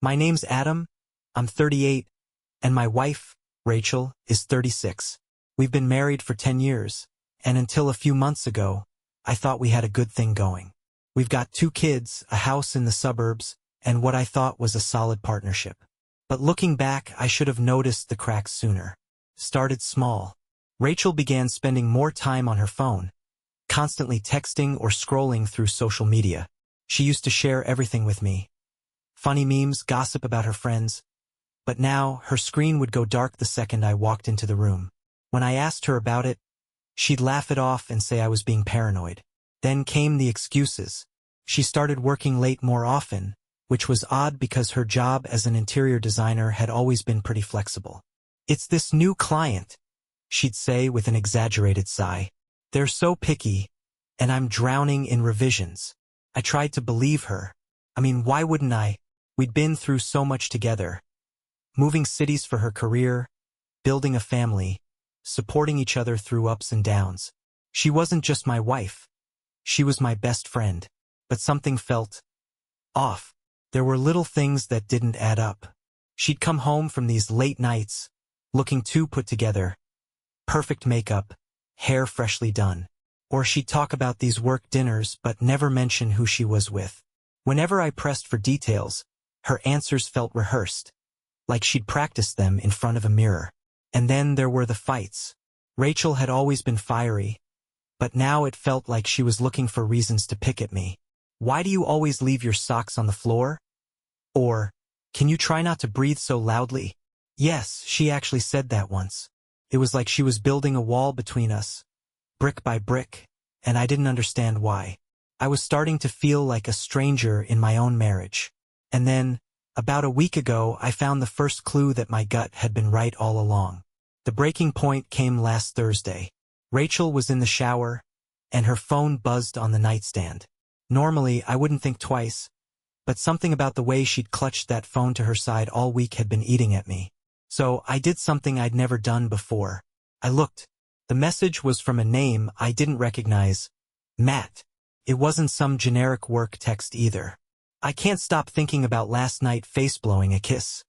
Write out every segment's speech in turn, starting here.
My name's Adam, I'm 38, and my wife, Rachel, is 36. We've been married for 10 years, and until a few months ago, I thought we had a good thing going. We've got 2 kids, a house in the suburbs, and what I thought was a solid partnership. But looking back, I should have noticed the cracks sooner. Started small. Rachel began spending more time on her phone, constantly texting or scrolling through social media. She used to share everything with me. Funny memes, gossip about her friends. But now, her screen would go dark the second I walked into the room. When I asked her about it, she'd laugh it off and say I was being paranoid. Then came the excuses. She started working late more often, which was odd because her job as an interior designer had always been pretty flexible. "It's this new client," she'd say with an exaggerated sigh. "They're so picky, and I'm drowning in revisions." I tried to believe her. I mean, why wouldn't I? We'd been through so much together. Moving cities for her career, building a family, supporting each other through ups and downs. She wasn't just my wife. She was my best friend. But something felt off. There were little things that didn't add up. She'd come home from these late nights, looking too put together. Perfect makeup, hair freshly done. Or she'd talk about these work dinners but never mention who she was with. Whenever I pressed for details, her answers felt rehearsed, like she'd practiced them in front of a mirror. And then there were the fights. Rachel had always been fiery, but now it felt like she was looking for reasons to pick at me. "Why do you always leave your socks on the floor?" Or, "Can you try not to breathe so loudly?" Yes, she actually said that once. It was like she was building a wall between us, brick by brick, and I didn't understand why. I was starting to feel like a stranger in my own marriage. And then, about a week ago, I found the first clue that my gut had been right all along. The breaking point came last Thursday. Rachel was in the shower, and her phone buzzed on the nightstand. Normally, I wouldn't think twice, but something about the way she'd clutched that phone to her side all week had been eating at me. So I did something I'd never done before. I looked. The message was from a name I didn't recognize. Matt. It wasn't some generic work text either. "I can't stop thinking about last night face-blowing a kiss,"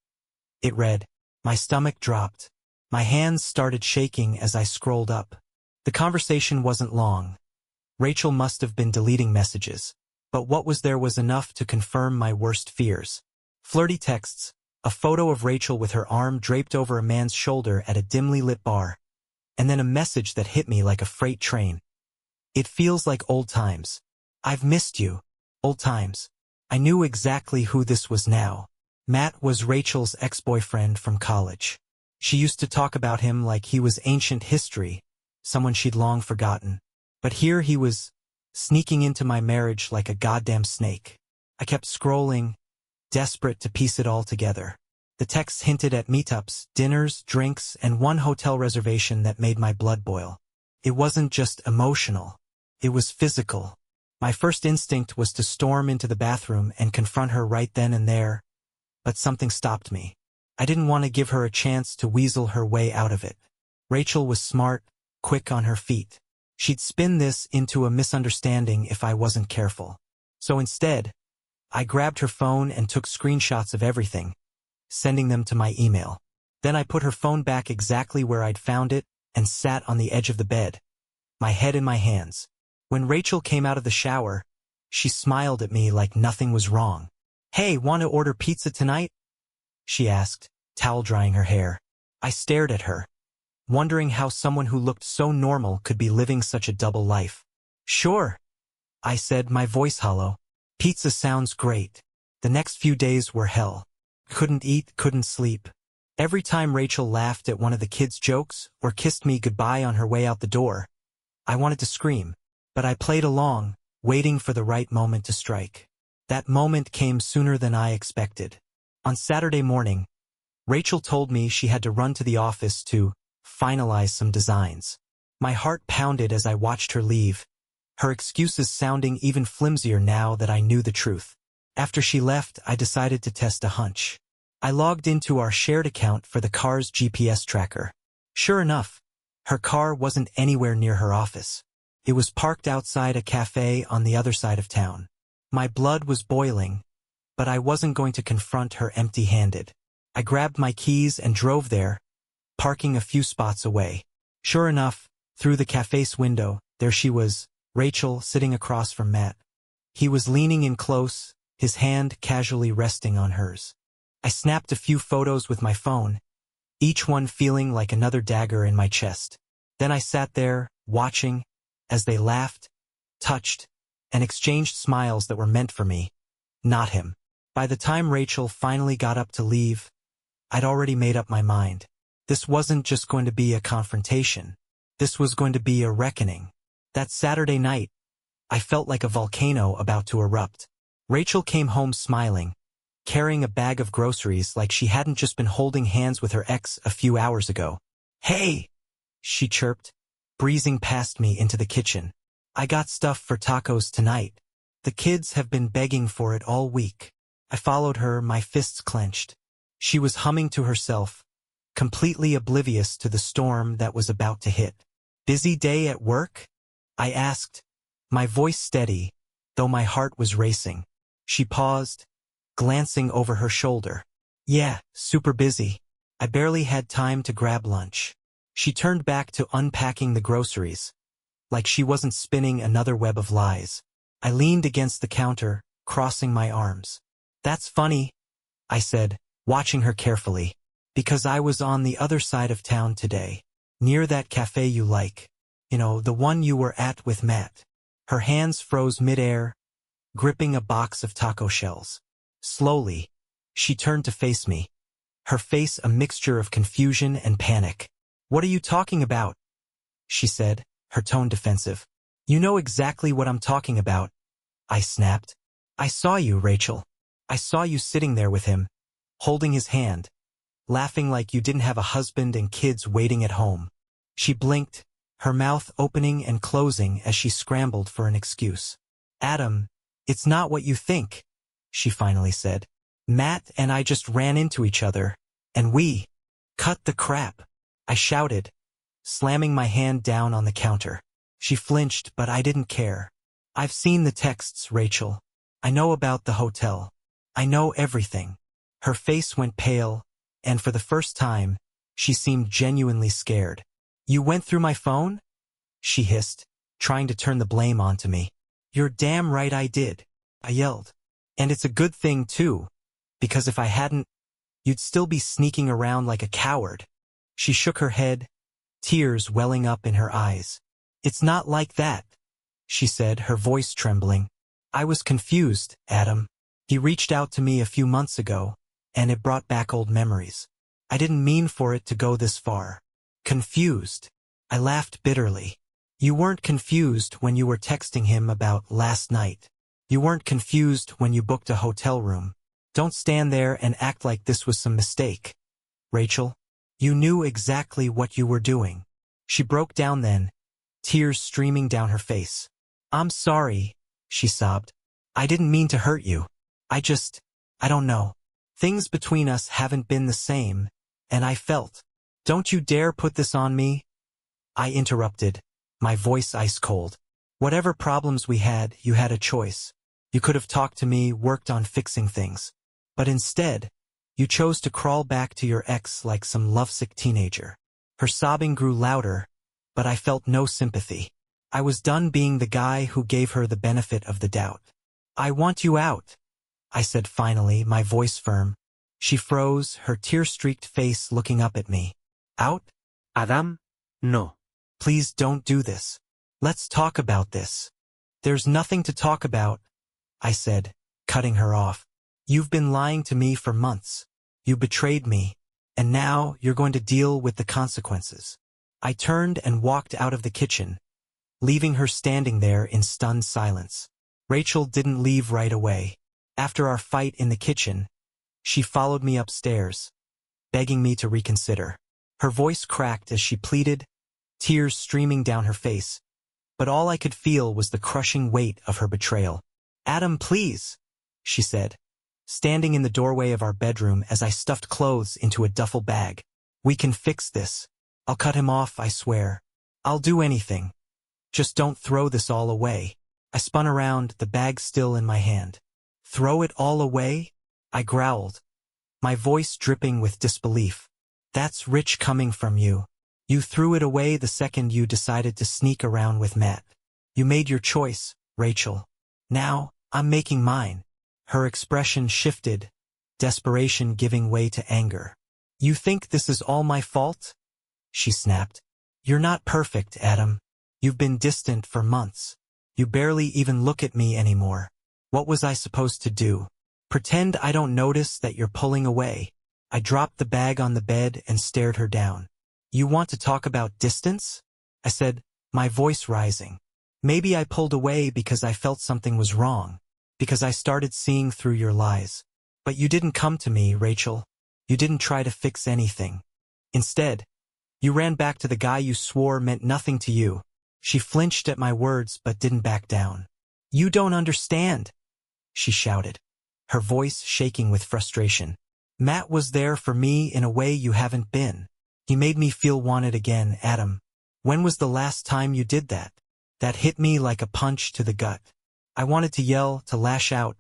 it read. My stomach dropped. My hands started shaking as I scrolled up. The conversation wasn't long. Rachel must have been deleting messages, but what was there was enough to confirm my worst fears. Flirty texts, a photo of Rachel with her arm draped over a man's shoulder at a dimly lit bar, and then a message that hit me like a freight train. "It feels like old times. I've missed you." Old times. I knew exactly who this was now. Matt was Rachel's ex-boyfriend from college. She used to talk about him like he was ancient history, someone she'd long forgotten. But here he was, sneaking into my marriage like a goddamn snake. I kept scrolling, desperate to piece it all together. The texts hinted at meetups, dinners, drinks, and one hotel reservation that made my blood boil. It wasn't just emotional. It was physical. My first instinct was to storm into the bathroom and confront her right then and there, but something stopped me. I didn't want to give her a chance to weasel her way out of it. Rachel was smart, quick on her feet. She'd spin this into a misunderstanding if I wasn't careful. So instead, I grabbed her phone and took screenshots of everything, sending them to my email. Then I put her phone back exactly where I'd found it and sat on the edge of the bed, my head in my hands. When Rachel came out of the shower, she smiled at me like nothing was wrong. "Hey, want to order pizza tonight?" she asked, towel drying her hair. I stared at her, wondering how someone who looked so normal could be living such a double life. "Sure," I said, my voice hollow. "Pizza sounds great." The next few days were hell. Couldn't eat, couldn't sleep. Every time Rachel laughed at one of the kids' jokes or kissed me goodbye on her way out the door, I wanted to scream. But I played along, waiting for the right moment to strike. That moment came sooner than I expected. On Saturday morning, Rachel told me she had to run to the office to finalize some designs. My heart pounded as I watched her leave, her excuses sounding even flimsier now that I knew the truth. After she left, I decided to test a hunch. I logged into our shared account for the car's GPS tracker. Sure enough, her car wasn't anywhere near her office. It was parked outside a cafe on the other side of town. My blood was boiling, but I wasn't going to confront her empty-handed. I grabbed my keys and drove there, parking a few spots away. Sure enough, through the cafe's window, there she was, Rachel, sitting across from Matt. He was leaning in close, his hand casually resting on hers. I snapped a few photos with my phone, each one feeling like another dagger in my chest. Then I sat there, watching, as they laughed, touched, and exchanged smiles that were meant for me, not him. By the time Rachel finally got up to leave, I'd already made up my mind. This wasn't just going to be a confrontation. This was going to be a reckoning. That Saturday night, I felt like a volcano about to erupt. Rachel came home smiling, carrying a bag of groceries like she hadn't just been holding hands with her ex a few hours ago. "Hey!" she chirped, breezing past me into the kitchen. "I got stuff for tacos tonight. The kids have been begging for it all week." I followed her, my fists clenched. She was humming to herself, completely oblivious to the storm that was about to hit. "Busy day at work?" I asked, my voice steady, though my heart was racing. She paused, glancing over her shoulder. "Yeah, super busy. I barely had time to grab lunch." She turned back to unpacking the groceries, like she wasn't spinning another web of lies. I leaned against the counter, crossing my arms. "That's funny," I said, watching her carefully, "because I was on the other side of town today, near that cafe you like. You know, the one you were at with Matt." Her hands froze midair, gripping a box of taco shells. Slowly, she turned to face me, her face a mixture of confusion and panic. "What are you talking about?" she said, her tone defensive. "You know exactly what I'm talking about," I snapped. "I saw you, Rachel. I saw you sitting there with him, holding his hand, laughing like you didn't have a husband and kids waiting at home." She blinked, her mouth opening and closing as she scrambled for an excuse. "Adam, it's not what you think," she finally said. "Matt and I just ran into each other, and we cut the crap," I shouted, slamming my hand down on the counter. She flinched, but I didn't care. "I've seen the texts, Rachel. I know about the hotel. I know everything." Her face went pale, and for the first time, she seemed genuinely scared. "You went through my phone?" she hissed, trying to turn the blame onto me. "You're damn right I did," I yelled. "And it's a good thing, too, because if I hadn't, you'd still be sneaking around like a coward." She shook her head, tears welling up in her eyes. "It's not like that," she said, her voice trembling. "I was confused, Adam. He reached out to me a few months ago, and it brought back old memories. I didn't mean for it to go this far." "Confused?" I laughed bitterly. "You weren't confused when you were texting him about last night. You weren't confused when you booked a hotel room. Don't stand there and act like this was some mistake, Rachel. You knew exactly what you were doing." She broke down then, tears streaming down her face. "I'm sorry," she sobbed. "I didn't mean to hurt you. I don't know. Things between us haven't been the same, and I felt—" "Don't you dare put this on me," I interrupted, my voice ice cold. "Whatever problems we had, you had a choice. You could have talked to me, worked on fixing things. But instead, you chose to crawl back to your ex like some lovesick teenager." Her sobbing grew louder, but I felt no sympathy. I was done being the guy who gave her the benefit of the doubt. "I want you out," I said finally, my voice firm. She froze, her tear-streaked face looking up at me. "Out? Adam, no. Please don't do this. Let's talk about this." "There's nothing to talk about," I said, cutting her off. "You've been lying to me for months. You betrayed me, and now you're going to deal with the consequences." I turned and walked out of the kitchen, leaving her standing there in stunned silence. Rachel didn't leave right away. After our fight in the kitchen, she followed me upstairs, begging me to reconsider. Her voice cracked as she pleaded, tears streaming down her face, but all I could feel was the crushing weight of her betrayal. "Adam, please," she said, standing in the doorway of our bedroom as I stuffed clothes into a duffel bag. "We can fix this. I'll cut him off, I swear. I'll do anything. Just don't throw this all away." I spun around, the bag still in my hand. Throw it all away? I growled, my voice dripping with disbelief. That's rich coming from you. You threw it away the second you decided to sneak around with Matt. You made your choice, Rachel. Now, I'm making mine. Her expression shifted, desperation giving way to anger. You think this is all my fault? She snapped. You're not perfect, Adam. You've been distant for months. You barely even look at me anymore. What was I supposed to do? Pretend I don't notice that you're pulling away? I dropped the bag on the bed and stared her down. You want to talk about distance? I said, my voice rising. Maybe I pulled away because I felt something was wrong, because I started seeing through your lies. But you didn't come to me, Rachel. You didn't try to fix anything. Instead, you ran back to the guy you swore meant nothing to you. She flinched at my words but didn't back down. You don't understand, she shouted, her voice shaking with frustration. Matt was there for me in a way you haven't been. He made me feel wanted again, Adam. When was the last time you did that? That hit me like a punch to the gut. I wanted to yell, to lash out,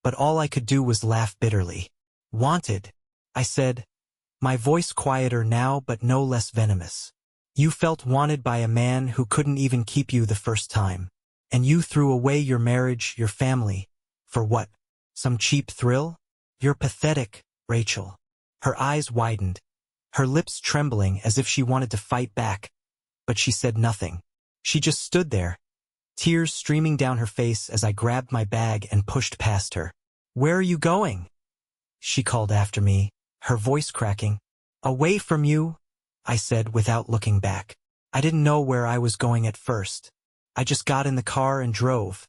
but all I could do was laugh bitterly. Wanted, I said, my voice quieter now but no less venomous. You felt wanted by a man who couldn't even keep you the first time. And you threw away your marriage, your family. For what? Some cheap thrill? You're pathetic, Rachel. Her eyes widened, her lips trembling as if she wanted to fight back, but she said nothing. She just stood there, tears streaming down her face as I grabbed my bag and pushed past her. Where are you going? She called after me, her voice cracking. Away from you, I said without looking back. I didn't know where I was going at first. I just got in the car and drove,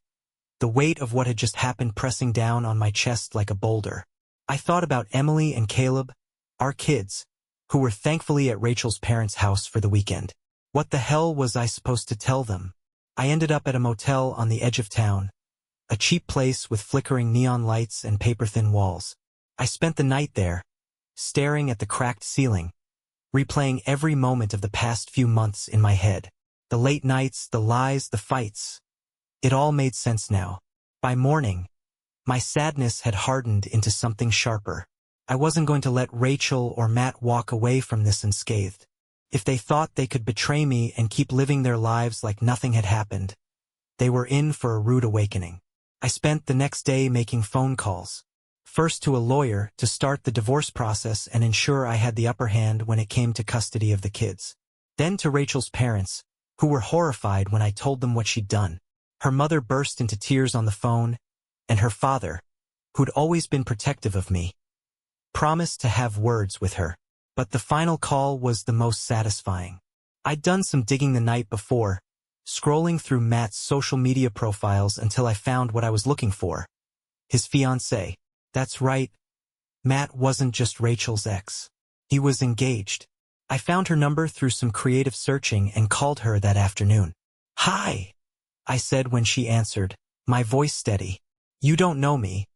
the weight of what had just happened pressing down on my chest like a boulder. I thought about Emily and Caleb, our kids, who were thankfully at Rachel's parents' house for the weekend. What the hell was I supposed to tell them? I ended up at a motel on the edge of town, a cheap place with flickering neon lights and paper-thin walls. I spent the night there, staring at the cracked ceiling, replaying every moment of the past few months in my head. The late nights, the lies, the fights. It all made sense now. By morning, my sadness had hardened into something sharper. I wasn't going to let Rachel or Matt walk away from this unscathed. If they thought they could betray me and keep living their lives like nothing had happened, they were in for a rude awakening. I spent the next day making phone calls. First to a lawyer to start the divorce process and ensure I had the upper hand when it came to custody of the kids. Then to Rachel's parents, who were horrified when I told them what she'd done. Her mother burst into tears on the phone, and her father, who'd always been protective of me, promised to have words with her. But the final call was the most satisfying. I'd done some digging the night before, scrolling through Matt's social media profiles until I found what I was looking for. His fiancée. That's right. Matt wasn't just Rachel's ex. He was engaged. I found her number through some creative searching and called her that afternoon. Hi, I said when she answered, my voice steady. You don't know me,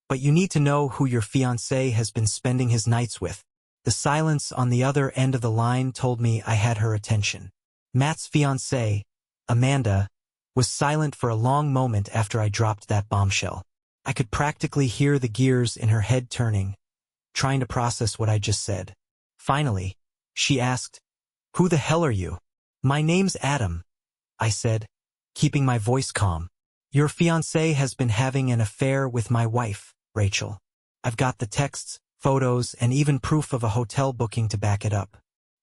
but you need to know who your fiancé has been spending his nights with. The silence on the other end of the line told me I had her attention. Matt's fiancée, Amanda, was silent for a long moment after I dropped that bombshell. I could practically hear the gears in her head turning, trying to process what I just said. Finally, she asked, Who the hell are you? My name's Adam, I said, keeping my voice calm. Your fiancé has been having an affair with my wife, Rachel. I've got the texts, photos, and even proof of a hotel booking to back it up.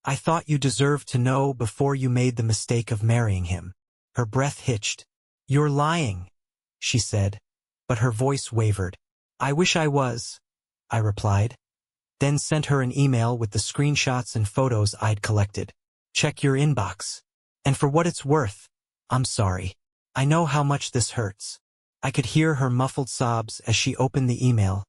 I thought you deserved to know before you made the mistake of marrying him. Her breath hitched. You're lying, she said, but her voice wavered. I wish I was, I replied, then sent her an email with the screenshots and photos I'd collected. Check your inbox. And for what it's worth, I'm sorry. I know how much this hurts. I could hear her muffled sobs as she opened the email,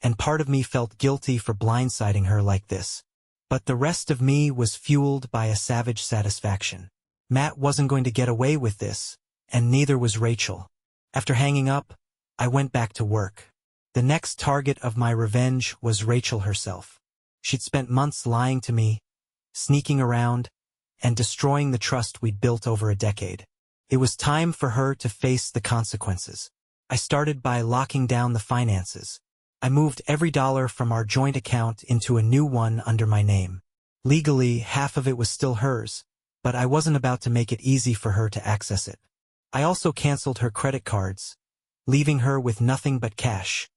and part of me felt guilty for blindsiding her like this. But the rest of me was fueled by a savage satisfaction. Matt wasn't going to get away with this, and neither was Rachel. After hanging up, I went back to work. The next target of my revenge was Rachel herself. She'd spent months lying to me, sneaking around, and destroying the trust we'd built over a decade. It was time for her to face the consequences. I started by locking down the finances. I moved every dollar from our joint account into a new one under my name. Legally, half of it was still hers, but I wasn't about to make it easy for her to access it. I also canceled her credit cards, leaving her with nothing but cash,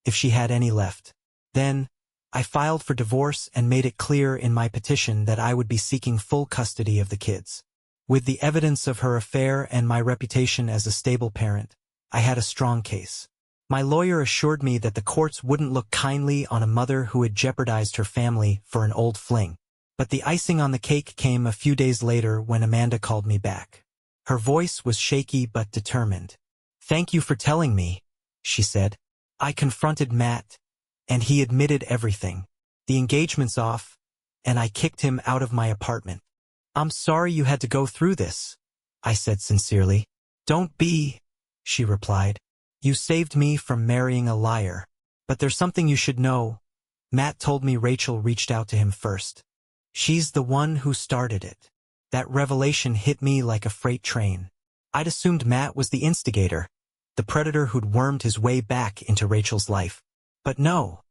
if she had any left. Then, I filed for divorce and made it clear in my petition that I would be seeking full custody of the kids. With the evidence of her affair and my reputation as a stable parent, I had a strong case. My lawyer assured me that the courts wouldn't look kindly on a mother who had jeopardized her family for an old fling. But the icing on the cake came a few days later when Amanda called me back. Her voice was shaky but determined. "Thank you for telling me," she said. "I confronted Matt, and he admitted everything. The engagement's off, and I kicked him out of my apartment." "I'm sorry you had to go through this," I said sincerely. "Don't be," she replied. "You saved me from marrying a liar. But there's something you should know. Matt told me Rachel reached out to him first. She's the one who started it." That revelation hit me like a freight train. I'd assumed Matt was the instigator, the predator who'd wormed his way back into Rachel's life. But no.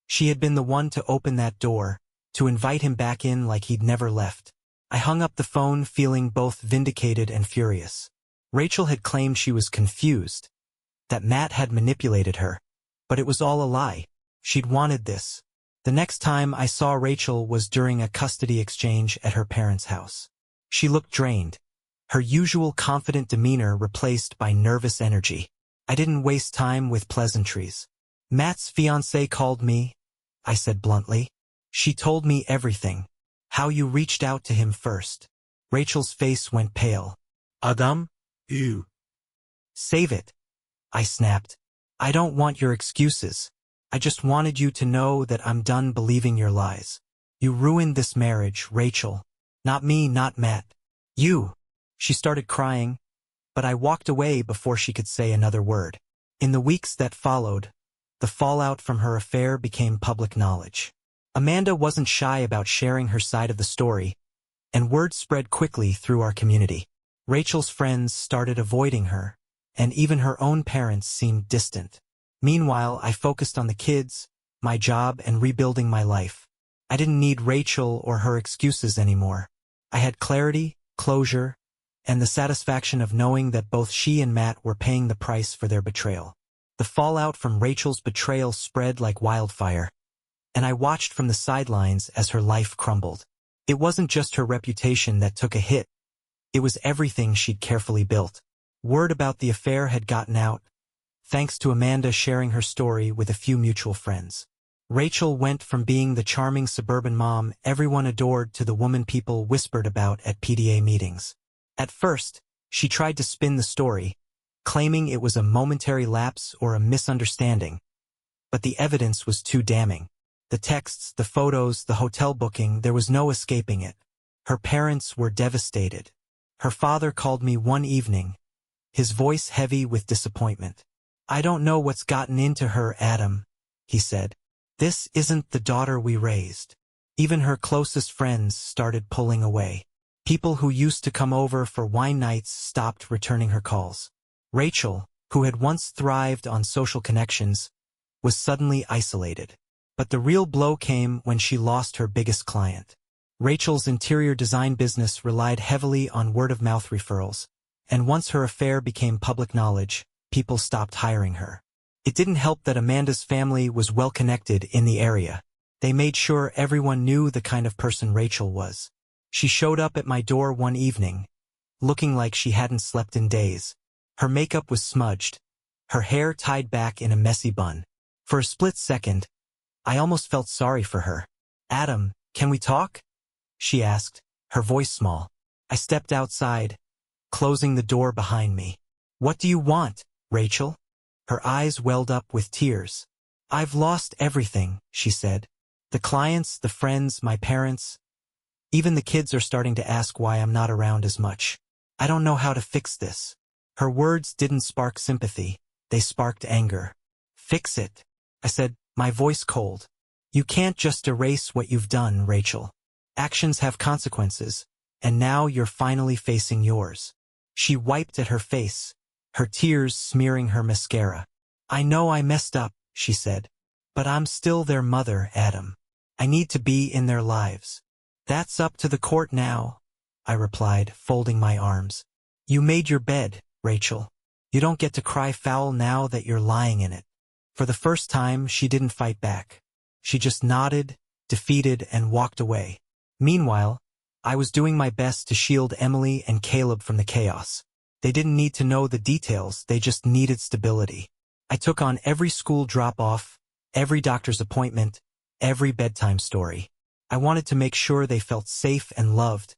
She had been the one to open that door, to invite him back in like he'd never left. I hung up the phone feeling both vindicated and furious. Rachel had claimed she was confused, that Matt had manipulated her. But it was all a lie. She'd wanted this. The next time I saw Rachel was during a custody exchange at her parents' house. She looked drained, her usual confident demeanor replaced by nervous energy. I didn't waste time with pleasantries. "Matt's fiancée called me," I said bluntly. "She told me everything. How you reached out to him first." Rachel's face went pale. Adam, you. "Save it," I snapped. "I don't want your excuses. I just wanted you to know that I'm done believing your lies. You ruined this marriage, Rachel. Not me, not Matt. You." She started crying, but I walked away before she could say another word. In the weeks that followed, the fallout from her affair became public knowledge. Amanda wasn't shy about sharing her side of the story, and word spread quickly through our community. Rachel's friends started avoiding her, and even her own parents seemed distant. Meanwhile, I focused on the kids, my job, and rebuilding my life. I didn't need Rachel or her excuses anymore. I had clarity, closure, and the satisfaction of knowing that both she and Matt were paying the price for their betrayal. The fallout from Rachel's betrayal spread like wildfire, and I watched from the sidelines as her life crumbled. It wasn't just her reputation that took a hit. It was everything she'd carefully built. Word about the affair had gotten out, thanks to Amanda sharing her story with a few mutual friends. Rachel went from being the charming suburban mom everyone adored to the woman people whispered about at PTA meetings. At first, she tried to spin the story, claiming it was a momentary lapse or a misunderstanding. But the evidence was too damning. The texts, the photos, the hotel booking, there was no escaping it. Her parents were devastated. Her father called me one evening, his voice heavy with disappointment. "I don't know what's gotten into her, Adam," he said. "This isn't the daughter we raised." Even her closest friends started pulling away. People who used to come over for wine nights stopped returning her calls. Rachel, who had once thrived on social connections, was suddenly isolated. But the real blow came when she lost her biggest client. Rachel's interior design business relied heavily on word-of-mouth referrals, and once her affair became public knowledge, people stopped hiring her. It didn't help that Amanda's family was well-connected in the area. They made sure everyone knew the kind of person Rachel was. She showed up at my door one evening, looking like she hadn't slept in days. Her makeup was smudged, her hair tied back in a messy bun. For a split second, I almost felt sorry for her. "Adam, can we talk?" she asked, her voice small. I stepped outside, closing the door behind me. "What do you want, Rachel?" Her eyes welled up with tears. "I've lost everything," she said. "The clients, the friends, my parents. Even the kids are starting to ask why I'm not around as much. I don't know how to fix this." Her words didn't spark sympathy. They sparked anger. "Fix it," I said, my voice cold. "You can't just erase what you've done, Rachel. Actions have consequences, and now you're finally facing yours." She wiped at her face, her tears smearing her mascara. "I know I messed up," she said. "But I'm still their mother, Adam. I need to be in their lives." "That's up to the court now," I replied, folding my arms. "You made your bed, Rachel. You don't get to cry foul now that you're lying in it." For the first time, she didn't fight back. She just nodded, defeated, and walked away. Meanwhile, I was doing my best to shield Emily and Caleb from the chaos. They didn't need to know the details, they just needed stability. I took on every school drop-off, every doctor's appointment, every bedtime story. I wanted to make sure they felt safe and loved,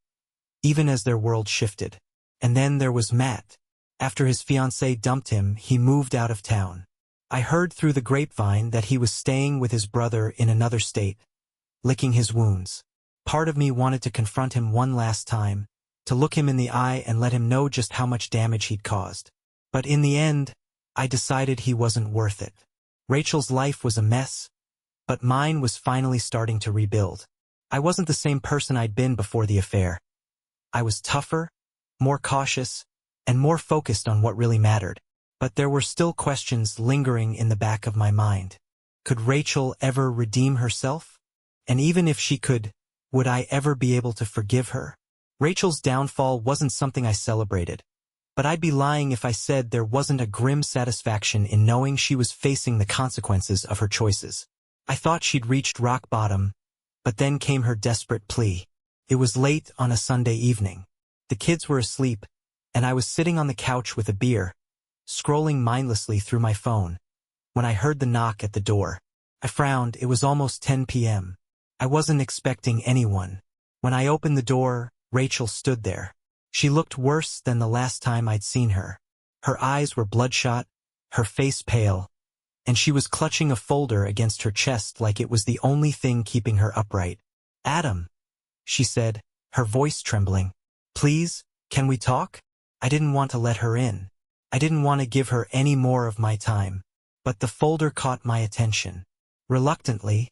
even as their world shifted. And then there was Matt. After his fiancée dumped him, he moved out of town. I heard through the grapevine that he was staying with his brother in another state, licking his wounds. Part of me wanted to confront him one last time, to look him in the eye and let him know just how much damage he'd caused. But in the end, I decided he wasn't worth it. Rachel's life was a mess, but mine was finally starting to rebuild. I wasn't the same person I'd been before the affair. I was tougher, more cautious, and more focused on what really mattered. But there were still questions lingering in the back of my mind. Could Rachel ever redeem herself? And even if she could, would I ever be able to forgive her? Rachel's downfall wasn't something I celebrated, but I'd be lying if I said there wasn't a grim satisfaction in knowing she was facing the consequences of her choices. I thought she'd reached rock bottom, but then came her desperate plea. It was late on a Sunday evening. The kids were asleep, and I was sitting on the couch with a beer, scrolling mindlessly through my phone, when I heard the knock at the door. I frowned. It was almost 10 p.m. I wasn't expecting anyone. When I opened the door, Rachel stood there. She looked worse than the last time I'd seen her. Her eyes were bloodshot, her face pale, and she was clutching a folder against her chest like it was the only thing keeping her upright. "Adam," she said, her voice trembling. "Please, can we talk?" I didn't want to let her in. I didn't want to give her any more of my time. But the folder caught my attention. Reluctantly,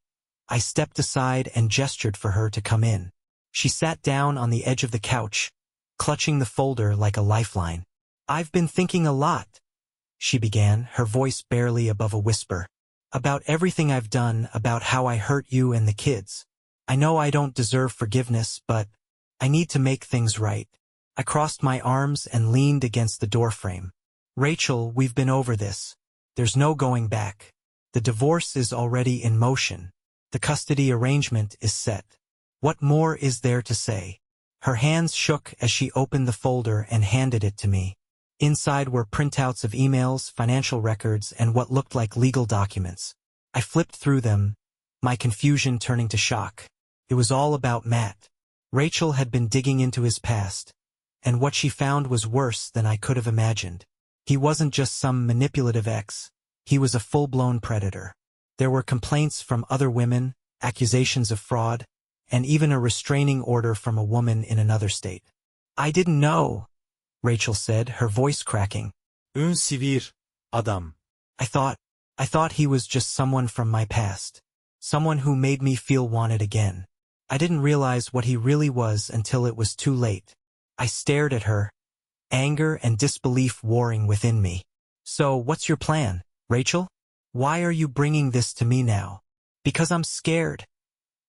I stepped aside and gestured for her to come in. She sat down on the edge of the couch, clutching the folder like a lifeline. "I've been thinking a lot," she began, her voice barely above a whisper. "About everything I've done, about how I hurt you and the kids. I know I don't deserve forgiveness, but I need to make things right." I crossed my arms and leaned against the doorframe. "Rachel, we've been over this. There's no going back. The divorce is already in motion. The custody arrangement is set. What more is there to say?" Her hands shook as she opened the folder and handed it to me. Inside were printouts of emails, financial records, and what looked like legal documents. I flipped through them, my confusion turning to shock. It was all about Matt. Rachel had been digging into his past, and what she found was worse than I could have imagined. He wasn't just some manipulative ex. He was a full-blown predator. There were complaints from other women, accusations of fraud, and even a restraining order from a woman in another state. "I didn't know," Rachel said, her voice cracking. Un sivir, Adam. I thought he was just someone from my past. Someone who made me feel wanted again. I didn't realize what he really was until it was too late. I stared at her, anger and disbelief warring within me. "So, what's your plan, Rachel? Why are you bringing this to me now?" "Because I'm scared,"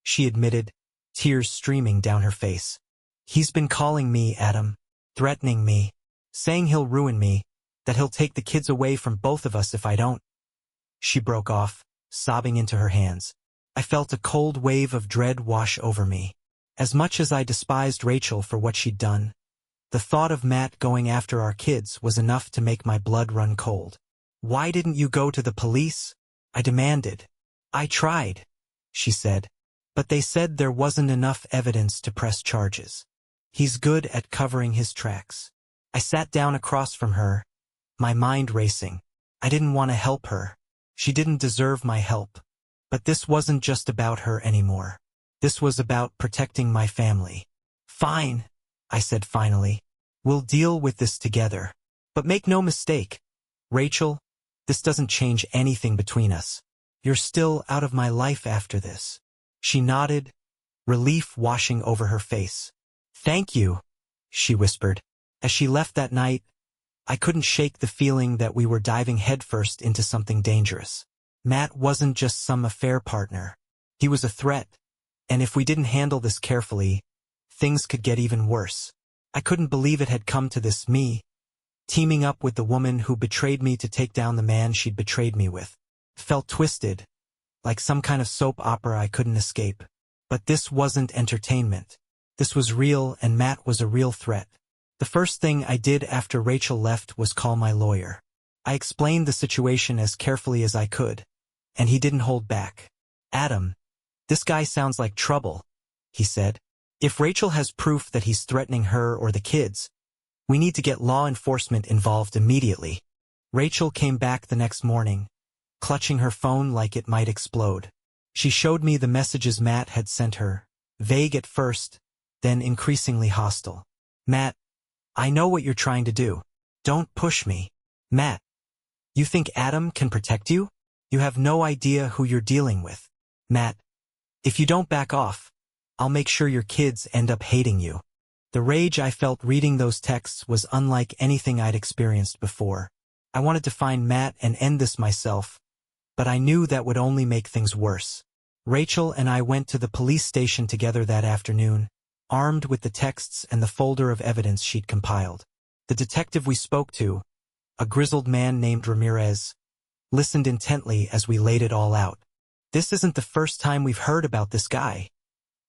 she admitted, tears streaming down her face. "He's been calling me, Adam, threatening me, saying he'll ruin me, that he'll take the kids away from both of us if I don't." She broke off, sobbing into her hands. I felt a cold wave of dread wash over me. As much as I despised Rachel for what she'd done, the thought of Matt going after our kids was enough to make my blood run cold. "Why didn't you go to the police?" I demanded. "I tried," she said, "but they said there wasn't enough evidence to press charges. He's good at covering his tracks." I sat down across from her, my mind racing. I didn't want to help her. She didn't deserve my help. But this wasn't just about her anymore. This was about protecting my family. "Fine," I said finally. "We'll deal with this together. But make no mistake, Rachel, this doesn't change anything between us. You're still out of my life after this." She nodded, relief washing over her face. "Thank you," she whispered. As she left that night, I couldn't shake the feeling that we were diving headfirst into something dangerous. Matt wasn't just some affair partner. He was a threat, and if we didn't handle this carefully, things could get even worse. I couldn't believe it had come to this, me teaming up with the woman who betrayed me to take down the man she'd betrayed me with. It felt twisted, like some kind of soap opera I couldn't escape. But this wasn't entertainment. This was real, and Matt was a real threat. The first thing I did after Rachel left was call my lawyer. I explained the situation as carefully as I could, and he didn't hold back. "Adam, this guy sounds like trouble," he said. "If Rachel has proof that he's threatening her or the kids, we need to get law enforcement involved immediately." Rachel came back the next morning, clutching her phone like it might explode. She showed me the messages Matt had sent her, vague at first, then increasingly hostile. "Matt, I know what you're trying to do. Don't push me. Matt, you think Adam can protect you? You have no idea who you're dealing with. Matt, if you don't back off, I'll make sure your kids end up hating you." The rage I felt reading those texts was unlike anything I'd experienced before. I wanted to find Matt and end this myself, but I knew that would only make things worse. Rachel and I went to the police station together that afternoon, armed with the texts and the folder of evidence she'd compiled. The detective we spoke to, a grizzled man named Ramirez, listened intently as we laid it all out. "This isn't the first time we've heard about this guy,"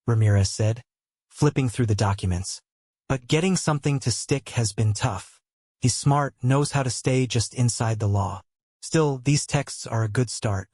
Ramirez said, flipping through the documents. "But getting something to stick has been tough. He's smart, knows how to stay just inside the law. Still, these texts are a good start.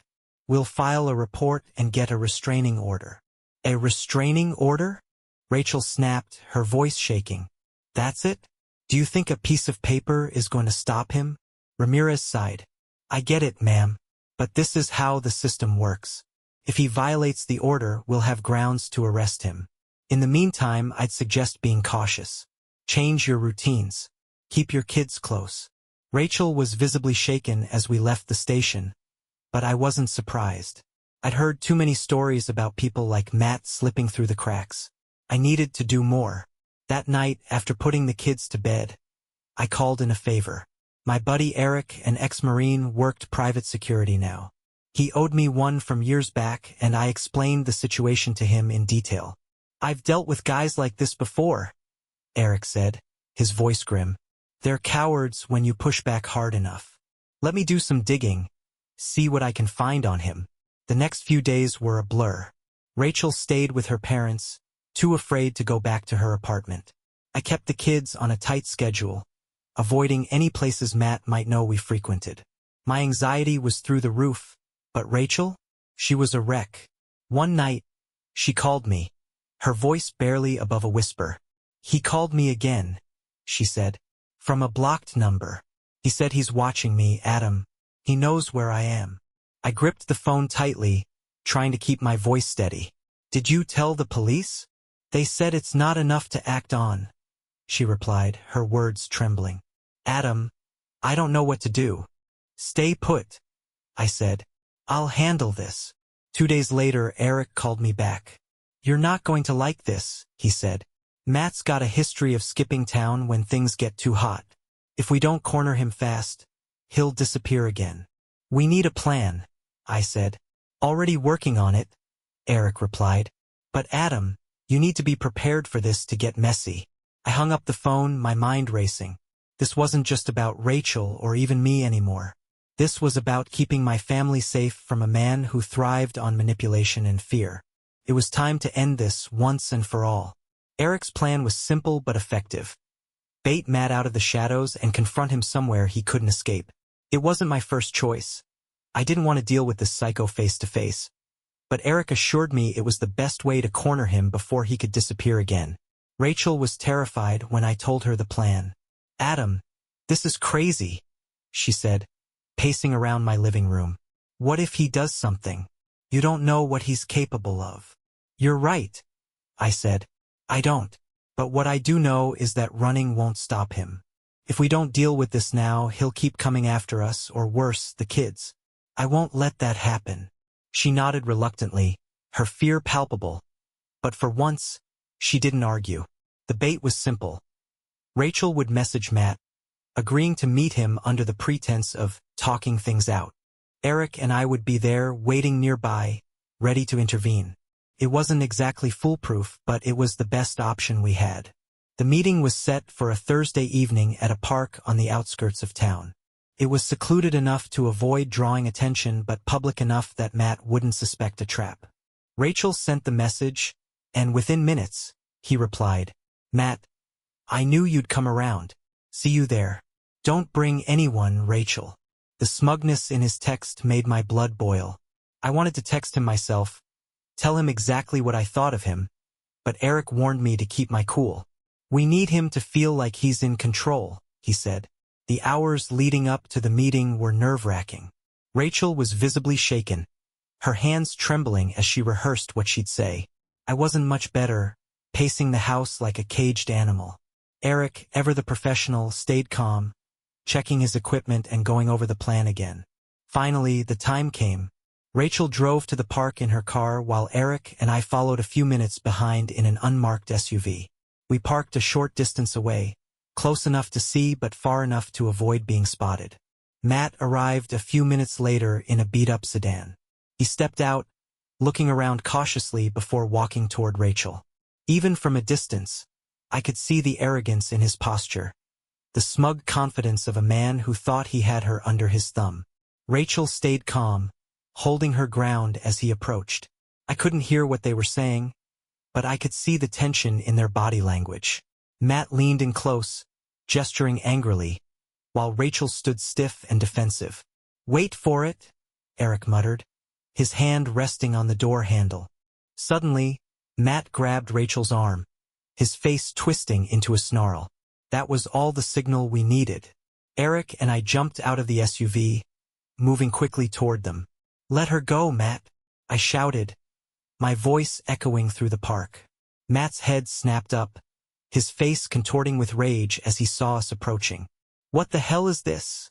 We'll file a report and get a restraining order." "A restraining order?" Rachel snapped, her voice shaking. "That's it? Do you think a piece of paper is going to stop him?" Ramirez sighed. "I get it, ma'am, but this is how the system works. If he violates the order, we'll have grounds to arrest him. In the meantime, I'd suggest being cautious. Change your routines. Keep your kids close." Rachel was visibly shaken as we left the station, but I wasn't surprised. I'd heard too many stories about people like Matt slipping through the cracks. I needed to do more. That night, after putting the kids to bed, I called in a favor. My buddy Eric, an ex-Marine, worked private security now. He owed me one from years back, and I explained the situation to him in detail. "I've dealt with guys like this before," Eric said, his voice grim. "They're cowards when you push back hard enough. Let me do some digging, see what I can find on him." The next few days were a blur. Rachel stayed with her parents, too afraid to go back to her apartment. I kept the kids on a tight schedule, avoiding any places Matt might know we frequented. My anxiety was through the roof, but Rachel? She was a wreck. One night, she called me, her voice barely above a whisper. "He called me again," she said, "from a blocked number. He said he's watching me, Adam. He knows where I am." I gripped the phone tightly, trying to keep my voice steady. "Did you tell the police?" "They said it's not enough to act on," she replied, her words trembling. "Adam, I don't know what to do." "Stay put," I said. "I'll handle this." 2 days later, Eric called me back. "You're not going to like this," he said. "Matt's got a history of skipping town when things get too hot. If we don't corner him fast, he'll disappear again." "We need a plan," I said. "Already working on it," Eric replied. "But Adam, you need to be prepared for this to get messy." I hung up the phone, my mind racing. This wasn't just about Rachel or even me anymore. This was about keeping my family safe from a man who thrived on manipulation and fear. It was time to end this once and for all. Eric's plan was simple but effective. Bait Matt out of the shadows and confront him somewhere he couldn't escape. It wasn't my first choice. I didn't want to deal with this psycho face to face. But Eric assured me it was the best way to corner him before he could disappear again. Rachel was terrified when I told her the plan. "Adam, this is crazy," she said, pacing around my living room. "What if he does something? You don't know what he's capable of." "You're right," I said. "I don't. But what I do know is that running won't stop him. If we don't deal with this now, he'll keep coming after us, or worse, the kids. I won't let that happen." She nodded reluctantly, her fear palpable. But for once, she didn't argue. The bait was simple. Rachel would message Matt, agreeing to meet him under the pretense of talking things out. Eric and I would be there, waiting nearby, ready to intervene. It wasn't exactly foolproof, but it was the best option we had. The meeting was set for a Thursday evening at a park on the outskirts of town. It was secluded enough to avoid drawing attention, but public enough that Matt wouldn't suspect a trap. Rachel sent the message, and within minutes, he replied, "Matt, I knew you'd come around. See you there. Don't bring anyone, Rachel." The smugness in his text made my blood boil. I wanted to text him myself, tell him exactly what I thought of him, but Eric warned me to keep my cool. "We need him to feel like he's in control," he said. The hours leading up to the meeting were nerve-wracking. Rachel was visibly shaken, her hands trembling as she rehearsed what she'd say. I wasn't much better, pacing the house like a caged animal. Eric, ever the professional, stayed calm, checking his equipment and going over the plan again. Finally, the time came. Rachel drove to the park in her car while Eric and I followed a few minutes behind in an unmarked SUV. We parked a short distance away, close enough to see but far enough to avoid being spotted. Matt arrived a few minutes later in a beat-up sedan. He stepped out, looking around cautiously before walking toward Rachel. Even from a distance, I could see the arrogance in his posture, the smug confidence of a man who thought he had her under his thumb. Rachel stayed calm, holding her ground as he approached. I couldn't hear what they were saying, but I could see the tension in their body language. Matt leaned in close, gesturing angrily, while Rachel stood stiff and defensive. "Wait for it," Eric muttered, his hand resting on the door handle. Suddenly, Matt grabbed Rachel's arm, his face twisting into a snarl. That was all the signal we needed. Eric and I jumped out of the SUV, moving quickly toward them. "Let her go, Matt," I shouted, my voice echoing through the park. Matt's head snapped up, his face contorting with rage as he saw us approaching. "What the hell is this?"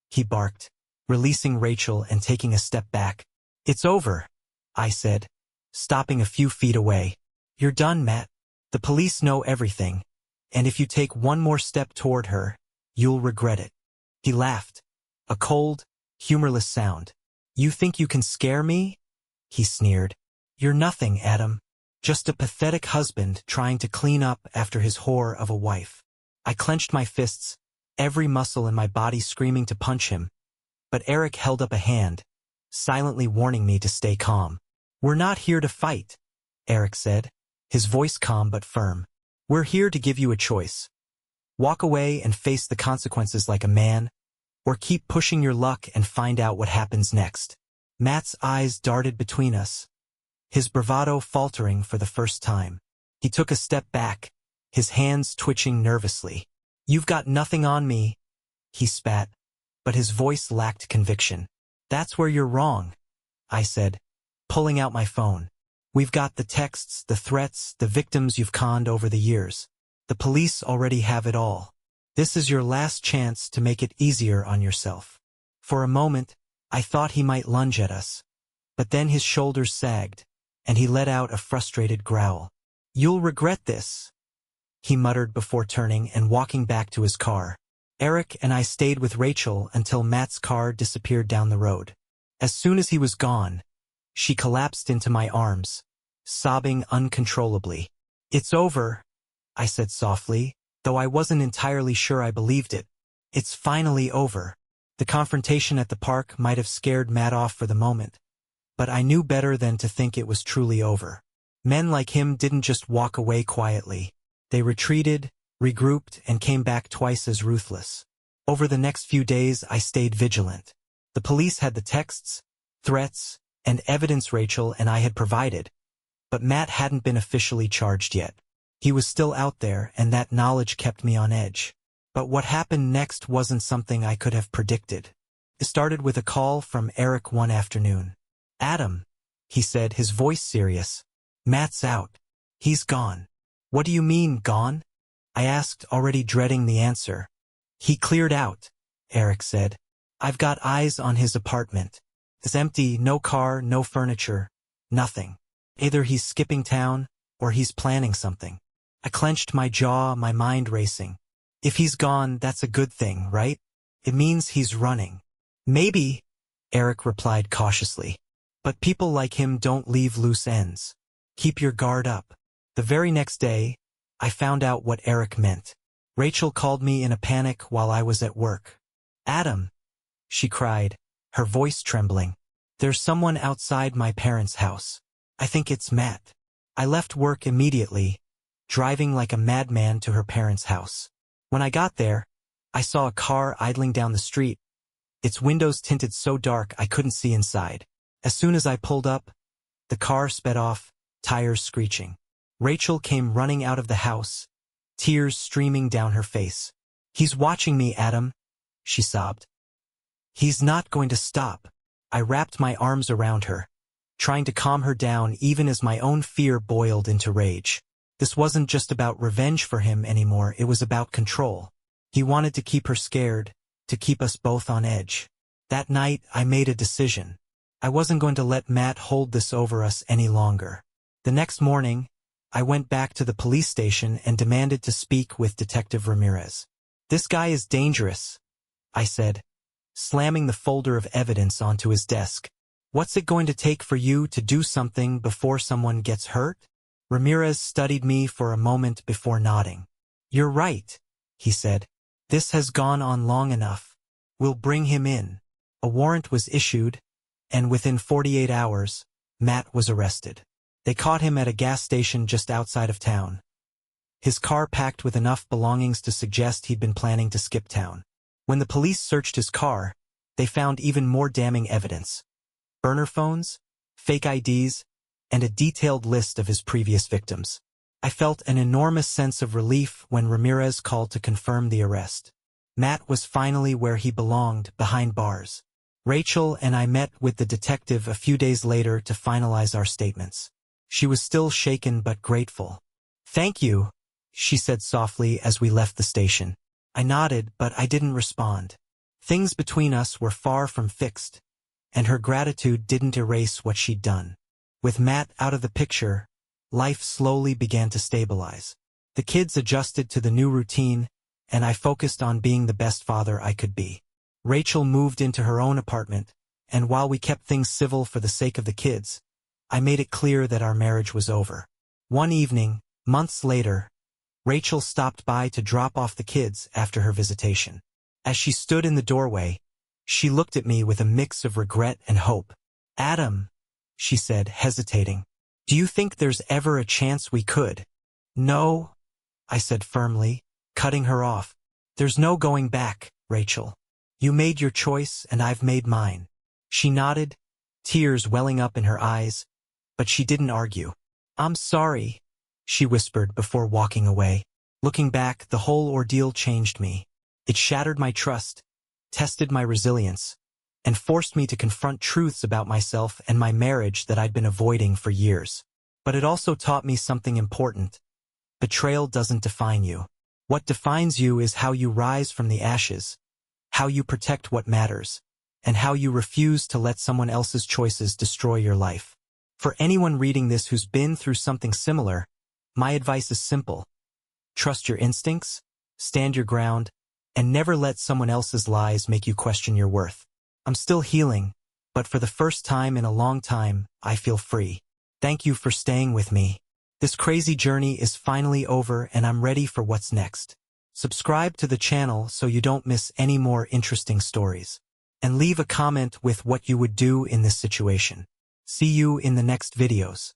he barked, releasing Rachel and taking a step back. "It's over," I said, stopping a few feet away. "You're done, Matt. The police know everything, and if you take one more step toward her, you'll regret it." He laughed, a cold, humorless sound. "You think you can scare me?" he sneered. "You're nothing, Adam. Just a pathetic husband trying to clean up after his whore of a wife." I clenched my fists, every muscle in my body screaming to punch him, but Eric held up a hand, silently warning me to stay calm. "We're not here to fight," Eric said, his voice calm but firm. "We're here to give you a choice. Walk away and face the consequences like a man, or keep pushing your luck and find out what happens next." Matt's eyes darted between us, his bravado faltering for the first time. He took a step back, his hands twitching nervously. "You've got nothing on me," he spat, but his voice lacked conviction. "That's where you're wrong," I said, pulling out my phone. "We've got the texts, the threats, the victims you've conned over the years. The police already have it all. This is your last chance to make it easier on yourself." For a moment, I thought he might lunge at us, but then his shoulders sagged, and he let out a frustrated growl. "You'll regret this," he muttered before turning and walking back to his car. Eric and I stayed with Rachel until Matt's car disappeared down the road. As soon as he was gone, she collapsed into my arms, sobbing uncontrollably. "It's over," I said softly, though I wasn't entirely sure I believed it. "It's finally over." The confrontation at the park might have scared Matt off for the moment, but I knew better than to think it was truly over. Men like him didn't just walk away quietly. They retreated, regrouped, and came back twice as ruthless. Over the next few days, I stayed vigilant. The police had the texts, threats, and evidence Rachel and I had provided, but Matt hadn't been officially charged yet. He was still out there, and that knowledge kept me on edge. But what happened next wasn't something I could have predicted. It started with a call from Eric one afternoon. "Adam," he said, his voice serious, "Matt's out. He's gone." "What do you mean, gone?" I asked, already dreading the answer. "He cleared out," Eric said. "I've got eyes on his apartment. It's empty, no car, no furniture, nothing. Either he's skipping town, or he's planning something." I clenched my jaw, my mind racing. If he's gone, that's a good thing, right? It means he's running. Maybe, Eric replied cautiously. But people like him don't leave loose ends. Keep your guard up. The very next day, I found out what Eric meant. Rachel called me in a panic while I was at work. Adam, she cried, her voice trembling. There's someone outside my parents' house. I think it's Matt. I left work immediately, driving like a madman to her parents' house. When I got there, I saw a car idling down the street, its windows tinted so dark I couldn't see inside. As soon as I pulled up, the car sped off, tires screeching. Rachel came running out of the house, tears streaming down her face. He's watching me, Adam, she sobbed. He's not going to stop. I wrapped my arms around her, trying to calm her down even as my own fear boiled into rage. This wasn't just about revenge for him anymore, it was about control. He wanted to keep her scared, to keep us both on edge. That night, I made a decision. I wasn't going to let Matt hold this over us any longer. The next morning, I went back to the police station and demanded to speak with Detective Ramirez. This guy is dangerous, I said, slamming the folder of evidence onto his desk. What's it going to take for you to do something before someone gets hurt? Ramirez studied me for a moment before nodding. You're right, he said. This has gone on long enough. We'll bring him in. A warrant was issued, and within 48 hours, Matt was arrested. They caught him at a gas station just outside of town. His car packed with enough belongings to suggest he'd been planning to skip town. When the police searched his car, they found even more damning evidence. Burner phones, fake IDs, and a detailed list of his previous victims. I felt an enormous sense of relief when Ramirez called to confirm the arrest. Matt was finally where he belonged, behind bars. Rachel and I met with the detective a few days later to finalize our statements. She was still shaken but grateful. Thank you, she said softly as we left the station. I nodded, but I didn't respond. Things between us were far from fixed, and her gratitude didn't erase what she'd done. With Matt out of the picture, life slowly began to stabilize. The kids adjusted to the new routine, and I focused on being the best father I could be. Rachel moved into her own apartment, and while we kept things civil for the sake of the kids, I made it clear that our marriage was over. One evening, months later, Rachel stopped by to drop off the kids after her visitation. As she stood in the doorway, she looked at me with a mix of regret and hope. Adam, she said, hesitating, do you think there's ever a chance we could? No, I said firmly, cutting her off. There's no going back, Rachel. You made your choice and I've made mine. She nodded, tears welling up in her eyes, but she didn't argue. I'm sorry, she whispered before walking away. Looking back, the whole ordeal changed me. It shattered my trust, tested my resilience, and forced me to confront truths about myself and my marriage that I'd been avoiding for years. But it also taught me something important. Betrayal doesn't define you. What defines you is how you rise from the ashes, how you protect what matters, and how you refuse to let someone else's choices destroy your life. For anyone reading this who's been through something similar, my advice is simple. Trust your instincts, stand your ground, and never let someone else's lies make you question your worth. I'm still healing, but for the first time in a long time, I feel free. Thank you for staying with me. This crazy journey is finally over and I'm ready for what's next. Subscribe to the channel so you don't miss any more interesting stories. And leave a comment with what you would do in this situation. See you in the next videos.